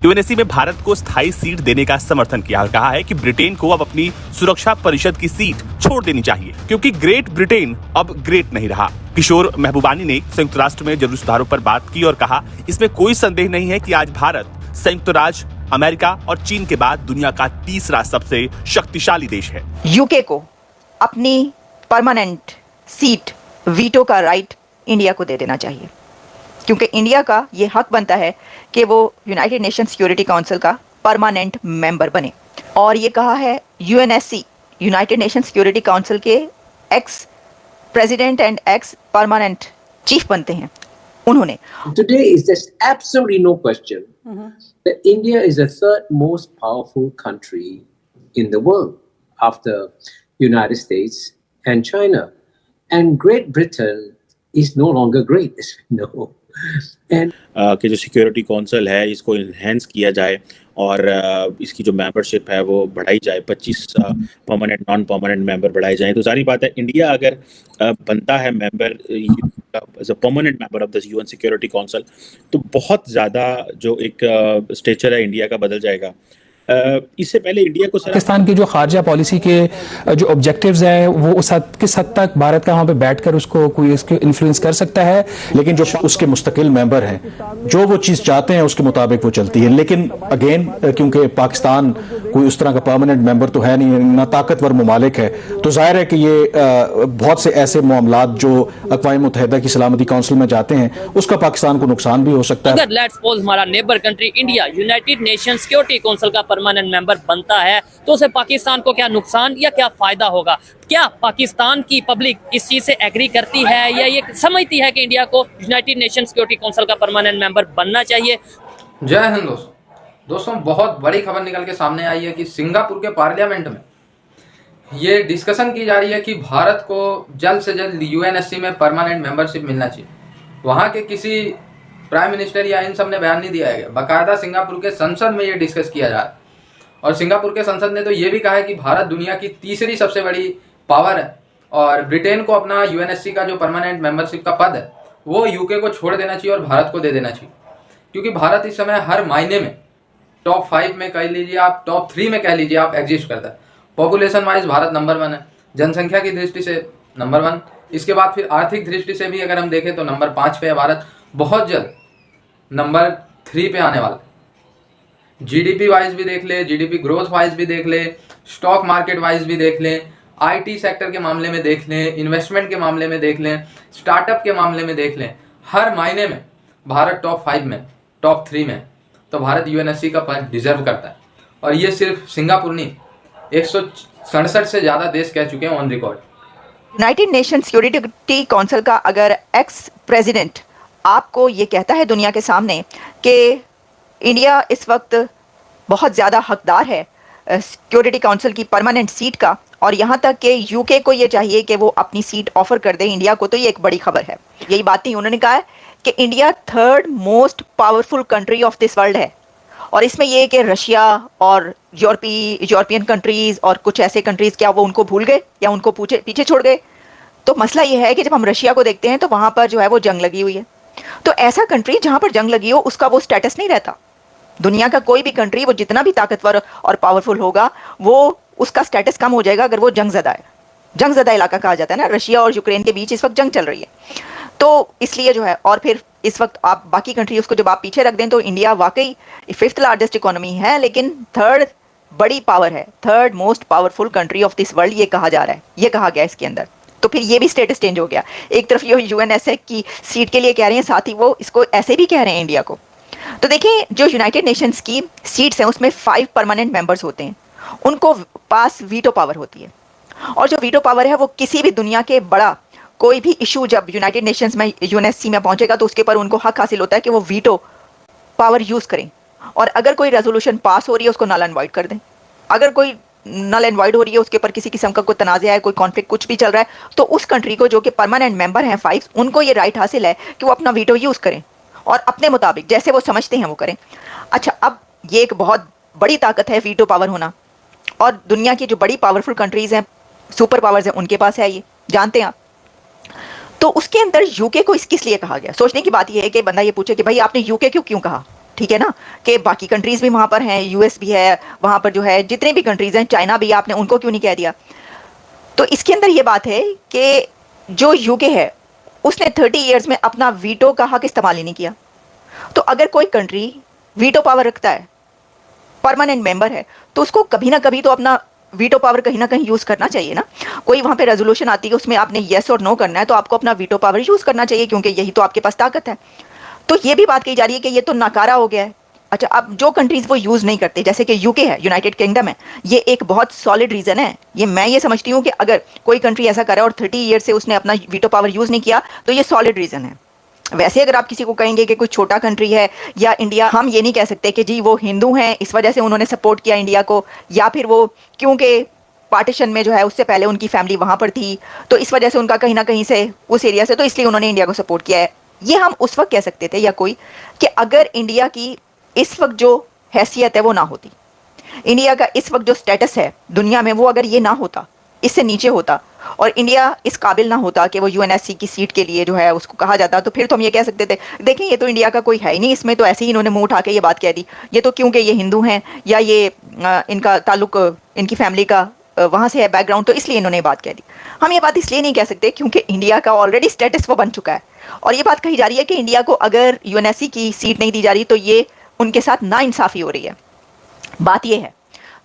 UNSC में भारत को स्थायी सीट देने का समर्थन किया और कहा है कि ब्रिटेन को अब अपनी सुरक्षा परिषद की सीट छोड़ देनी चाहिए क्योंकि ग्रेट ब्रिटेन अब ग्रेट नहीं रहा। किशोर महबूबानी ने संयुक्त राष्ट्र में जरूरी सुधारों पर बात की और कहा, इसमें कोई संदेह नहीं है कि आज भारत संयुक्त राज्य अमेरिका और चीन के बाद दुनिया का तीसरा सबसे शक्तिशाली देश है। यूके को अपनी परमानेंट सीट वीटो का राइट इंडिया को दे देना चाहिए क्योंकि इंडिया का ये हक बनता है कि वो यूनाइटेड नेशन सिक्योरिटी काउंसिल का परमानेंट मेंबर बने। और ये कहा है UNSC, United Nation Security Council के ex president and ex permanent chief बनते हैं उन्होंने। Today is there's absolutely no question that India is the third most powerful country in the world after United States and China, and Great Britain is no longer great, as we know. And कि जो security council है इसको enhance किया जाए और इसकी जो membership है वो बढ़ाई जाए, 25 परमानेंट नॉन परमानेंट मेंबर बढ़ाए जाएं। तो सारी बात है, इंडिया अगर बनता है member as a permanent member of the UN security council तो बहुत ज़्यादा जो एक स्टेचर है इंडिया का बदल जाएगा। इससे पहले इंडिया को पाकिस्तान की जो खारजा पॉलिसी के जो ऑब्जेक्टिव्स हैं वो किस हद तक भारत का वहाँ पे बैठकर उसको कोई इसको इन्फ्लुएंस कर सकता है, लेकिन जो उसके मुस्तकिल मेंबर हैं जो वो चीज़ चाहते हैं उसके मुताबिक वो चलती है। लेकिन अगेन क्योंकि पाकिस्तान कोई उस तरह का परमानेंट मेंबर तो है नहीं, ना ताकतवर ममालिक है, तो जाहिर है कि ये बहुत से ऐसे मामलात जो अक़वाम मुत्तहिदा की सलामती काउंसिल में जाते हैं उसका पाकिस्तान को नुकसान भी हो सकता है। अगर लेट्स सपोज हमारा neighbour country India United Nation Security Council का परमानेंट मेंबर बनता है तो उसे पाकिस्तान को क्या नुकसान या क्या फायदा होगा? क्या पाकिस्तान की पब्लिक इस चीज से एग्री करती है या ये समझती है कि इंडिया को यूनाइटेड नेशन सिक्योरिटी काउंसिल का परमानेंट मेंबर बनना चाहिए? जय हिंद दोस्तों, बहुत बड़ी खबर निकल के सामने आई है कि सिंगापुर के पार्लियामेंट में ये डिस्कशन की जा रही है कि भारत को जल्द से जल्द यूएनएससी में परमानेंट मेंबरशिप मिलना चाहिए। वहाँ के किसी प्राइम मिनिस्टर या इन सब ने बयान नहीं दिया है, बाकायदा सिंगापुर के संसद में ये डिस्कस किया जा रहा है। और सिंगापुर के संसद ने तो ये भी कहा है कि भारत दुनिया की तीसरी सबसे बड़ी पावर है और ब्रिटेन को अपना यूएनएससी का जो परमानेंट मेंबरशिप का पद है वो यूके को छोड़ देना चाहिए और भारत को दे देना चाहिए, क्योंकि भारत इस समय हर मायने में टॉप 5 में कह लीजिए आप, टॉप 3 में कह लीजिए आप, एग्जिस्ट करता है। पॉपुलेशन वाइज भारत नंबर 1 है, जनसंख्या की दृष्टि से नंबर 1, इसके बाद फिर आर्थिक दृष्टि से भी अगर हम देखें तो नंबर 5 पे है भारत, बहुत जल्द नंबर 3 पे आने वाला। जीडीपी वाइज भी देख ले, जीडीपी ग्रोथ वाइज भी देख ले, स्टॉक मार्केट वाइज भी देख ले, आईटी सेक्टर के मामले में देख लें, इन्वेस्टमेंट के मामले में देख लें, स्टार्टअप के मामले में देख लें, हर मायने में भारत टॉप 5 में, टॉप 3 में। तो भारत यूएनएससी का पद डिजर्व करता है और ये सिर्फ सिंगापुर नहीं, 167 से ज़्यादा देश कह चुके हैं on record. United Nation Security Council का अगर एक्स प्रेसिडेंट आपको ये कहता है दुनिया के सामने कि इंडिया इस वक्त बहुत ज़्यादा हकदार है सिक्योरिटी काउंसिल की परमानेंट सीट का, और यहाँ तक कि यूके को ये चाहिए कि वो अपनी सीट ऑफर कर दे इंडिया को, तो ये एक बड़ी खबर है। यही बात नहीं, उन्होंने कहा है कि India third most powerful country of this world है, और इसमें ये कि रशिया और यूरोपियन कंट्रीज़ और कुछ ऐसे कंट्रीज़, क्या वो उनको भूल गए या उनको पीछे छोड़ गए? तो मसला ये है कि जब हम रशिया को देखते हैं तो वहाँ पर जो है वो जंग लगी हुई है। तो ऐसा कंट्री जहाँ पर जंग लगी हो उसका वो स्टेटस नहीं रहता। दुनिया का कोई भी कंट्री वो जितना भी ताकतवर और पावरफुल होगा वो उसका स्टेटस कम हो जाएगा अगर वो जंगज़दा है। जंगज़दा इलाका कहा जाता है ना, रशिया और यूक्रेन के बीच इस वक्त जंग चल रही है, तो इसलिए जो है। और फिर इस वक्त आप बाकी कंट्री उसको जब आप पीछे रख दें तो इंडिया वाकई 5th लार्जेस्ट इकोनॉमी है, लेकिन 3rd बड़ी पावर है, 3rd most powerful country of this world ये कहा जा रहा है, ये कहा गया इसके अंदर। तो फिर ये भी स्टेटस चेंज हो गया। एक तरफ ये यूएनएसए की सीट के लिए कह रहे हैं, साथ ही वो इसको ऐसे भी कह रहे हैं इंडिया को। तो देखिए, जो यूनाइटेड नेशंस की सीट्स हैं उसमें 5 परमानेंट मेंबर्स होते हैं, उनको पास वीटो पावर होती है, और जो वीटो पावर है वो किसी भी दुनिया के बड़ा कोई भी इशू जब यूनाइटेड नेशंस में यूएनएससी में पहुंचेगा तो उसके पर उनको हक हासिल होता है कि वो वीटो पावर यूज़ करें, और अगर कोई रेजोल्यूशन पास हो रही है उसको नल एंड वॉइड कर दें। अगर कोई नल एंड वॉइड हो रही है, उसके ऊपर किसी किस्म का कोई तनाज़ा है, कोई कॉन्फ्लिक्ट कुछ भी चल रहा है, तो उस कंट्री को जो कि परमानेंट मेंबर हैं 5, उनको ये राइट हासिल है कि वो अपना वीटो यूज़ करें और अपने मुताबिक जैसे वो समझते हैं वो करें। अच्छा, अब ये एक बहुत बड़ी ताकत है वीटो पावर होना, और दुनिया की जो बड़ी पावरफुल कंट्रीज़ हैं, सुपर पावर्स हैं, उनके पास है, ये जानते हैं आप। तो उसके अंदर यूके को किस लिए कहा गया? सोचने की बात यह है कि बंदा ये पूछे कि भाई आपने यूके क्यों कहा? ठीक है ना, कि बाकी कंट्रीज भी वहाँ पर हैं, यूएस भी है वहाँ पर, जो है जितने भी कंट्रीज हैं, चाइना भी, आपने उनको क्यों नहीं कह दिया? तो इसके अंदर ये बात है कि जो यूके है उसने 30 इयर्स में अपना वीटो का हक इस्तेमाल ही नहीं किया। तो अगर कोई कंट्री वीटो पावर रखता है, परमानेंट मेंबर है, तो उसको कभी ना कभी तो अपना वीटो पावर कहीं ना कहीं यूज करना चाहिए ना। कोई वहां पे रेजोल्यूशन आती है, उसमें आपने येस और नो करना है, तो आपको अपना वीटो पावर यूज करना चाहिए, क्योंकि यही तो आपके पास ताकत है। तो ये भी बात कही जा रही है कि ये तो नाकारा हो गया है। अच्छा, अब जो कंट्रीज वो यूज नहीं करते, जैसे कि यूके है, यूनाइटेड किंगडम है, ये एक बहुत सॉलिड रीजन है। ये मैं ये समझती हूँ कि अगर कोई कंट्री ऐसा करे और 30 ईयर से उसने अपना वीटो पावर यूज नहीं किया, तो ये सॉलिड रीजन है। वैसे अगर आप किसी को कहेंगे कि कोई छोटा कंट्री है या इंडिया, हम ये नहीं कह सकते कि जी वो हिंदू हैं इस वजह से उन्होंने सपोर्ट किया इंडिया को, या फिर वो क्योंकि पार्टीशन में जो है उससे पहले उनकी फैमिली वहां पर थी, तो इस वजह से उनका कहीं ना कहीं से उस एरिया से, तो इसलिए उन्होंने इंडिया को सपोर्ट किया है। ये हम उस वक्त कह सकते थे, या कोई, कि अगर इंडिया की इस वक्त जो हैसियत है वो ना होती, इंडिया का इस वक्त जो स्टेटस है दुनिया में वो अगर ये ना होता, इससे नीचे होता, और इंडिया इस काबिल ना होता कि वो यूएनएससी की सीट के लिए जो है उसको कहा जाता, तो फिर तो हम ये कह सकते थे देखें ये तो इंडिया का कोई है ही नहीं, इसमें तो ऐसे ही इन्होंने मुंह उठा के ये बात कह दी, ये तो क्योंकि ये हिंदू हैं या ये इनका ताल्लुक इनकी फैमिली का वहाँ से है बैकग्राउंड, तो इसलिए इन्होंने ये बात कह दी। हम ये बात इसलिए नहीं कह सकते क्योंकि इंडिया का ऑलरेडी स्टेटस वो बन चुका है, और ये बात कही जा रही है कि इंडिया को अगर यूएनएससी की सीट नहीं दी जा रही तो ये उनके साथ नाइंसाफ़ी हो रही है, बात ये है।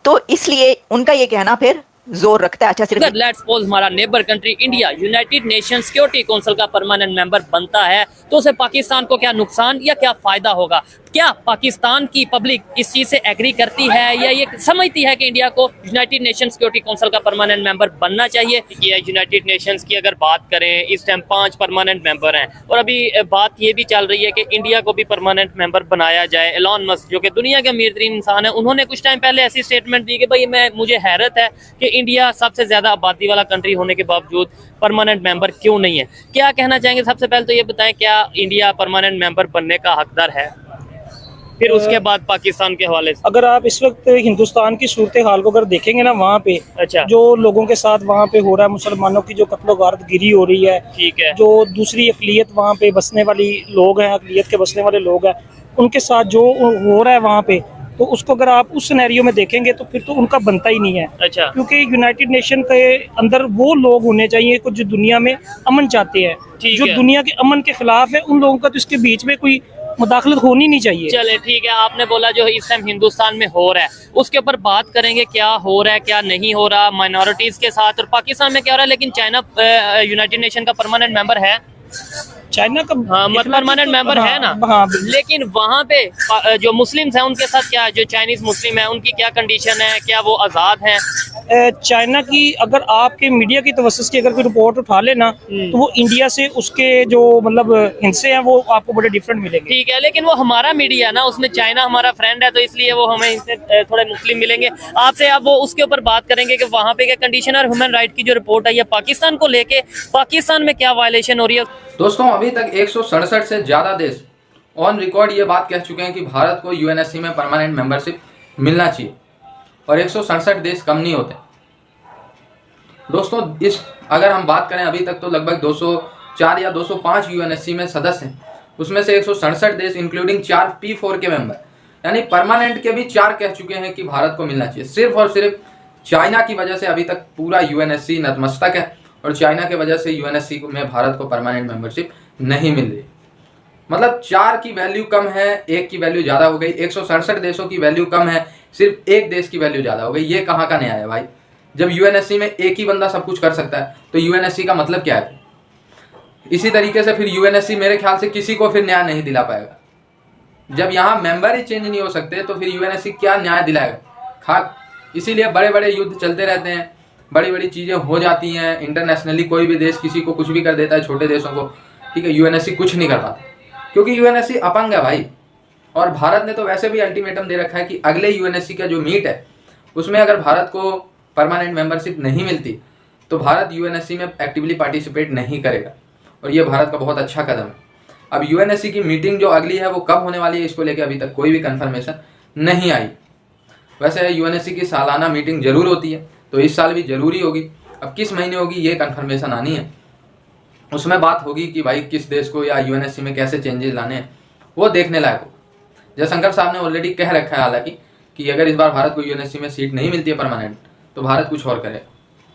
तो इसलिए उनका ये कहना फिर जोर रखता है। अच्छा, सिर्फ लेट्स सपोज हमारा neighbour country India United Nation Security Council का परमानेंट मेंबर बनता है, तो उसे पाकिस्तान को क्या नुकसान या क्या फायदा होगा? क्या पाकिस्तान की पब्लिक इस चीज से एग्री करती है या ये समझती है कि इंडिया को यूनाइटेड नेशन सिक्योरिटी काउंसिल का परमानेंट मेंबर बनना चाहिए? यूनाइटेड नेशंस की अगर बात करें, इस टाइम 5 परमानेंट मेंबर हैं, और अभी बात ये भी चल रही है कि इंडिया को भी परमानेंट मेंबर बनाया जाए। एलॉन मस्क जो कि दुनिया के अमीर तरीन इंसान है, उन्होंने कुछ टाइम पहले ऐसी स्टेटमेंट दी कि भाई मुझे हैरत है कि इंडिया सबसे ज्यादा आबादी वाला कंट्री होने के बावजूद परमानेंट मेंबर क्यों नहीं है। क्या कहना चाहेंगे? सबसे पहले तो ये बताएं, क्या इंडिया परमानेंट मेंबर बनने का हकदार है? फिर उसके बाद पाकिस्तान के हवाले से अगर आप इस वक्त हिंदुस्तान की सूरत हाल को अगर देखेंगे ना, वहाँ पे अच्छा जो लोगों के साथ वहाँ पे हो रहा है, मुसलमानों की जो कत्लो गारत गिरी हो रही है, ठीक है, जो दूसरी अकलियत वहाँ पे बसने वाली लोग हैं, अकलियत के बसने वाले लोग हैं, उनके साथ जो हो रहा है वहाँ पे, तो उसको अगर आप उस सिनेरियो में देखेंगे तो फिर तो उनका बनता ही नहीं है। अच्छा, क्योंकि यूनाइटेड नेशन के अंदर वो लोग होने चाहिए कुछ जो दुनिया में अमन चाहते हैं, जो दुनिया के अमन के खिलाफ है, उन लोगों का तो इसके बीच में कोई मुदाखलत होनी नहीं चाहिए। चले ठीक है, आपने बोला जो इस टाइम हिंदुस्तान में हो रहा है उसके ऊपर बात करेंगे, क्या हो रहा है क्या नहीं हो रहा माइनॉरिटीज के साथ, और पाकिस्तान में क्या हो रहा है। लेकिन चाइना यूनाइटेड नेशन का परमानेंट मेंबर है, चाइना का परमानेंट मेंबर है ना। हाँ, लेकिन वहाँ पे जो मुस्लिम्स हैं उनके साथ क्या, जो चाइनीज मुस्लिम है उनकी क्या कंडीशन है, क्या वो आज़ाद हैं? चाइना की अगर आपके मीडिया की तवज्जो की अगर कोई रिपोर्ट उठा लेना तो वो इंडिया से उसके जो मतलब हिस्से हैं वो आपको बड़े डिफरेंट मिलेंगे। ठीक है, लेकिन वो हमारा मीडिया है ना, उसमें चाइना हमारा फ्रेंड है, तो इसलिए वो हमें इससे थोड़े मुस्लिम मिलेंगे। आपसे आप वो उसके ऊपर बात करेंगे कि वहाँ पे क्या कंडीशन और ह्यूमन राइट की जो रिपोर्ट है, या पाकिस्तान को लेके पाकिस्तान में क्या वायलेशन हो रही है। दोस्तों, अभी तक 167 से ज़्यादा देश ऑन रिकॉर्ड ये बात कह चुके हैं कि भारत को यूएनएससी में परमानेंट मेंबरशिप मिलना चाहिए, और 167 देश कम नहीं होते दोस्तों। अगर हम बात करें, अभी तक तो लगभग 204 या 205 यूएनएससी में सदस्य हैं, उसमें से 167 देश इंक्लूडिंग 4 P4 के मेंबर, यानी परमानेंट के भी 4 कह चुके हैं कि भारत को मिलना चाहिए। सिर्फ और सिर्फ चाइना की वजह से अभी तक पूरा यूएनएससी नतमस्तक है, और चाइना के वजह से यूएनएससी में भारत को परमानेंट मेंबरशिप नहीं मिल रही। मतलब 4 की वैल्यू कम है, 1 की वैल्यू ज़्यादा हो गई। 167 देशों की वैल्यू कम है, सिर्फ 1 देश की वैल्यू ज़्यादा हो गई। ये कहाँ का न्याय है भाई? जब यूएनएससी में एक ही बंदा सब कुछ कर सकता है तो यूएनएससी का मतलब क्या है? इसी तरीके से फिर यूएनएससी मेरे ख्याल से किसी को फिर न्याय नहीं दिला पाएगा। जब यहाँ मेंबर ही चेंज नहीं हो सकते तो फिर यूएनएससी क्या न्याय दिलाएगा? इसीलिए बड़े बड़े युद्ध चलते रहते हैं, बड़ी बड़ी चीज़ें हो जाती हैं इंटरनेशनली। कोई भी देश किसी को कुछ भी कर देता है, छोटे देशों को, ठीक है। यूएनएससी कुछ नहीं कर पाता क्योंकि यूएनएससी अपंग है भाई। और भारत ने तो वैसे भी अल्टीमेटम दे रखा है कि अगले यूएनएससी का जो मीट है उसमें अगर भारत को परमानेंट मेंबरशिप नहीं मिलती तो भारत यूएनएससी में एक्टिवली पार्टिसिपेट नहीं करेगा, और ये भारत का बहुत अच्छा कदम है। अब यूएनएससी की मीटिंग जो अगली है वो कब होने वाली है, इसको लेकर अभी तक कोई भी कंफर्मेशन नहीं आई। वैसे यूएनएससी की सालाना मीटिंग जरूर होती है, तो इस साल भी जरूरी होगी। अब किस महीने होगी ये कंफर्मेशन आनी है, उसमें बात होगी कि भाई किस देश को या यूएनएससी में कैसे चेंजेस लाने हैं, वो देखने लायक हो। जयशंकर साहब ने ऑलरेडी कह रखा है हालांकि कि अगर इस बार भारत को यूएनएससी में सीट नहीं मिलती है परमानेंट तो भारत कुछ और करेगा।